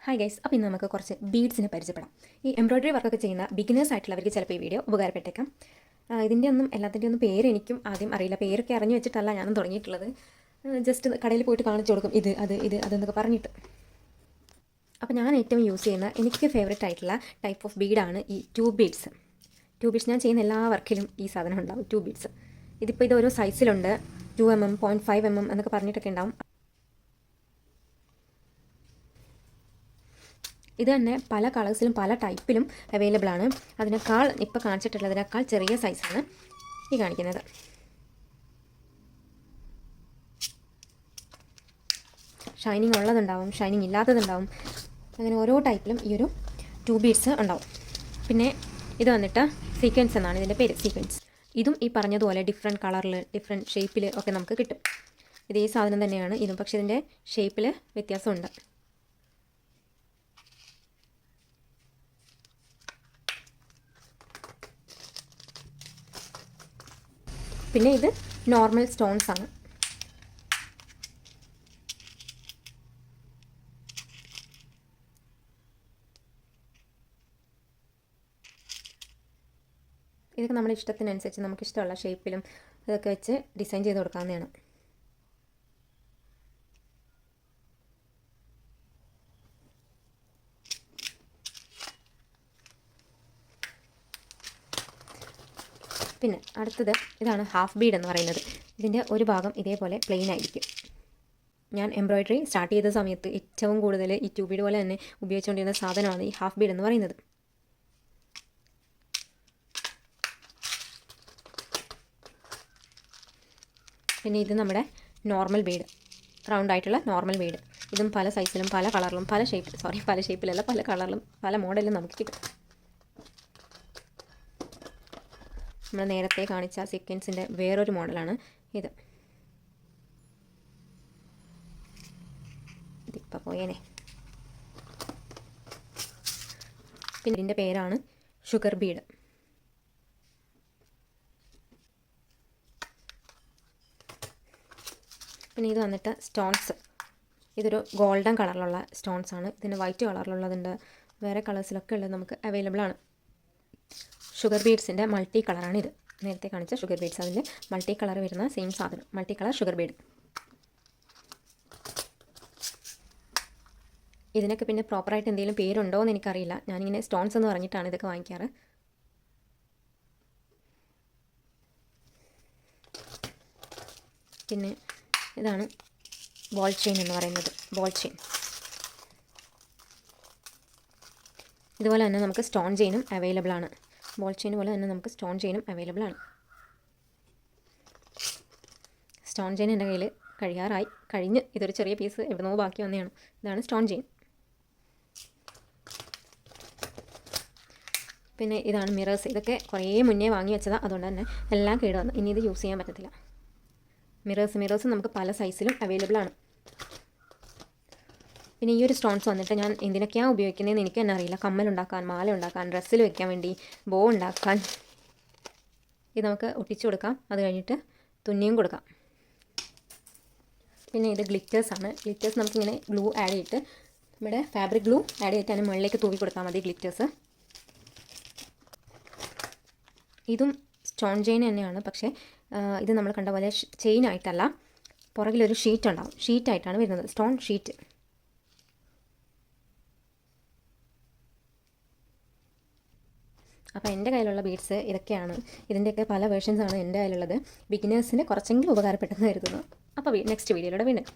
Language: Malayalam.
ഹായ് ഗൈസ്, അപ്പോൾ ഇന്ന് നമുക്ക് കുറച്ച് ബീഡ്സിനെ പരിചയപ്പെടാം. ഈ എംബ്രോയ്ഡറി വർക്കൊക്കെ ചെയ്യുന്ന ബിഗിനേഴ്സ് ആയിട്ടുള്ളവർക്ക് ചിലപ്പോൾ ഈ വീഡിയോ ഉപകാരപ്പെട്ടേക്കാം. ഇതിൻ്റെ എല്ലാത്തിൻ്റെ ഒന്നും പേര് എനിക്കും ആദ്യം അറിയില്ല. പേരൊക്കെ അറിഞ്ഞു വെച്ചിട്ടല്ല ഞാനും തുടങ്ങിയിട്ടുള്ളത്. ജസ്റ്റ് കടയിൽ പോയിട്ട് കാണിച്ചു കൊടുക്കും, ഇത് അതെന്നൊക്കെ പറഞ്ഞിട്ട്. അപ്പോൾ ഞാൻ ഏറ്റവും യൂസ് ചെയ്യുന്ന എനിക്ക് ഫേവറേറ്റ് ആയിട്ടുള്ള ടൈപ്പ് ഓഫ് ബീഡാണ് ഈ ട്യൂബ് ബീഡ്സ്. ഞാൻ ചെയ്യുന്ന എല്ലാ വർക്കിലും ഈ സാധനം ഉണ്ടാവും, ട്യൂബ് ബീഡ്സ്. ഇത് ഓരോ സൈസിലുണ്ട്, 2mm, 0.5mm എന്നൊക്കെ പറഞ്ഞിട്ടൊക്കെ ഉണ്ടാവും. ഇത് തന്നെ പല കളേഴ്സിലും പല ടൈപ്പിലും അവൈലബിൾ ആണ്. അതിനേക്കാൾ ഇപ്പോൾ കാണിച്ചിട്ടുള്ളതിനേക്കാൾ ചെറിയ സൈസാണ് ഈ കാണിക്കുന്നത്. ഷൈനിങ് ഉള്ളതുണ്ടാവും, ഷൈനിങ് ഇല്ലാത്തതുണ്ടാവും. അങ്ങനെ ഓരോ ടൈപ്പിലും ഈ ഒരു ട്യൂബ് ബീഡ്സ് ഉണ്ടാവും. പിന്നെ ഇത് വന്നിട്ട് സീക്വൻസ് എന്നാണ് ഇതിൻ്റെ പേര്, സീക്വൻസ്. ഇതും ഈ പറഞ്ഞതുപോലെ ഡിഫറെൻറ്റ് കളറിൽ ഡിഫറെൻറ്റ് ഷേപ്പിൽ ഒക്കെ നമുക്ക് കിട്ടും. ഇത് ഈ സാധനം തന്നെയാണ് ഇതും, പക്ഷേ ഇതിൻ്റെ ഷേപ്പിൽ വ്യത്യാസമുണ്ട്. പിന്നെ ഇത് നോർമൽ സ്റ്റോൺസ് ആണ്. ഇതൊക്കെ നമ്മുടെ ഇഷ്ടത്തിനനുസരിച്ച് നമുക്ക് ഇഷ്ടമുള്ള ഷേപ്പിലും ഇതൊക്കെ വെച്ച് ഡിസൈൻ ചെയ്ത് കൊടുക്കാവുന്നതാണ്. പിന്നെ അടുത്തത് ഇതാണ് ഹാഫ് ബീഡ് എന്ന് പറയുന്നത്. ഇതിൻ്റെ ഒരു ഭാഗം ഇതേപോലെ പ്ലെയിൻ ആയിരിക്കും. ഞാൻ എംബ്രോയ്ഡറി സ്റ്റാർട്ട് ചെയ്ത സമയത്ത് ഏറ്റവും കൂടുതൽ ഈ ട്യൂബ് ബീഡ് പോലെ തന്നെ ഉപയോഗിച്ചുകൊണ്ടിരുന്ന സാധനമാണ് ഈ ഹാഫ് ബീഡ് എന്ന് പറയുന്നത്. പിന്നെ ഇത് നമ്മുടെ നോർമൽ ബീഡ്, റൗണ്ട് ആയിട്ടുള്ള നോർമൽ ബീഡ്. ഇതും പല സൈസിലും പല കളറിലും പല ഷേപ്പിലല്ല പല കളറിലും പല മോഡലിലും നമുക്ക് കിട്ടും. നമ്മൾ നേരത്തെ കാണിച്ച സീക്വൻസിൻ്റെ വേറൊരു മോഡലാണ് ഇത്. ഇതിപ്പോൾ പോയേനെ. പിന്നെ ഇതിൻ്റെ പേരാണ് ഷുഗർ ബീഡ്. പിന്നെ ഇത് വന്നിട്ട് സ്റ്റോൺസ്. ഇതൊരു ഗോൾഡൻ കളറിലുള്ള സ്റ്റോൺസ് ആണ്. ഇതിന് വൈറ്റ് കളറിലുള്ളതുണ്ട്, വേറെ കളേഴ്സിലൊക്കെ ഉള്ളത് നമുക്ക് അവൈലബിൾ ആണ്. ഷുഗർ ബീഡ്സിൻ്റെ മൾട്ടി കളറാണ് ഇത്. നേരത്തെ കാണിച്ച ഷുഗർ ബീഡ്സ്, അതിൻ്റെ മൾട്ടി കളർ വരുന്ന സെയിം സാധനം, മൾട്ടി കളർ ഷുഗർ ബീഡ്. ഇതിനൊക്കെ പിന്നെ പ്രോപ്പറായിട്ട് എന്തെങ്കിലും പേരുണ്ടോ എന്ന് എനിക്കറിയില്ല. ഞാനിങ്ങനെ സ്റ്റോൺസ് എന്ന് പറഞ്ഞിട്ടാണ് ഇതൊക്കെ വാങ്ങിക്കാറ്. പിന്നെ ഇതാണ് ബോൾ ചെയിൻ എന്ന് പറയുന്നത്, ബോൾ ചെയിൻ. ഇതുപോലെ തന്നെ നമുക്ക് സ്റ്റോൺ ചെയിനും അവൈലബിൾ ആണ്. ബോൾ ചെയിൻ പോലെ തന്നെ നമുക്ക് സ്റ്റോൺ ചെയിനും അവൈലബിൾ ആണ്. സ്റ്റോൺ ചെയിൻ എൻ്റെ കയ്യിൽ കഴിഞ്ഞ് ഇതൊരു ചെറിയ പീസ് എവിടുന്നോ ബാക്കി വന്നതാണ്. ഇതാണ് സ്റ്റോൺ ചെയിൻ. പിന്നെ ഇതാണ് മിറേഴ്സ്. ഇതൊക്കെ കുറേ മുന്നേ വാങ്ങി വെച്ചതാണ്, അതുകൊണ്ട് തന്നെ എല്ലാം കേടുവന്നു. ഇനി ഇത് യൂസ് ചെയ്യാൻ പറ്റത്തില്ല. മിറേഴ്സ് നമുക്ക് പല സൈസിലും അവൈലബിൾ ആണ്. പിന്നെ ഈ ഒരു സ്റ്റോൺസ് വന്നിട്ട് ഞാൻ എന്തിനൊക്കെയാണ് ഉപയോഗിക്കുന്നതെന്ന് എനിക്ക് തന്നെ അറിയില്ല. കമ്മലുണ്ടാക്കാൻ, മാല ഉണ്ടാക്കാൻ, ഡ്രസ്സിൽ വെക്കാൻ വേണ്ടി, ബോ ഉണ്ടാക്കാൻ. ഇത് നമുക്ക് ഒട്ടിച്ചു കൊടുക്കാം, അത് കഴിഞ്ഞിട്ട് തുന്നിയും കൊടുക്കാം. പിന്നെ ഇത് ഗ്ലിറ്റേഴ്സാണ്. ഗ്ലിറ്റേഴ്സ് നമുക്കിങ്ങനെ ഗ്ലൂ ആഡ് ചെയ്തിട്ട്, നമ്മുടെ ഫാബ്രിക് ഗ്ലൂ ആഡ് ചെയ്തിട്ട് അതിന് മുകളിലേക്ക് തൂവി കൊടുത്താൽ മതി ഗ്ലിറ്റേഴ്സ്. ഇതും സ്റ്റോൺ ചെയിൻ തന്നെയാണ്, പക്ഷേ ഇത് നമ്മൾ കണ്ട പോലെ ചെയിൻ ആയിട്ടല്ല, പുറകിലൊരു ഷീറ്റ് ഉണ്ടാവും. ഷീറ്റായിട്ടാണ് വരുന്നത്, സ്റ്റോൺ ഷീറ്റ്. അപ്പോൾ എൻ്റെ കയ്യിലുള്ള ബീഡ്സ് ഇതൊക്കെയാണ്. ഇതിൻ്റെയൊക്കെ പല വേർഷൻസാണ് എൻ്റെ കയ്യിലുള്ളത്. ബിഗിനേഴ്സിന് കുറച്ചെങ്കിലും ഉപകാരപ്പെട്ടെന്ന് കരുതുന്നു. അപ്പോൾ നെക്സ്റ്റ് വീഡിയോയിലൂടെ വീണ്ടും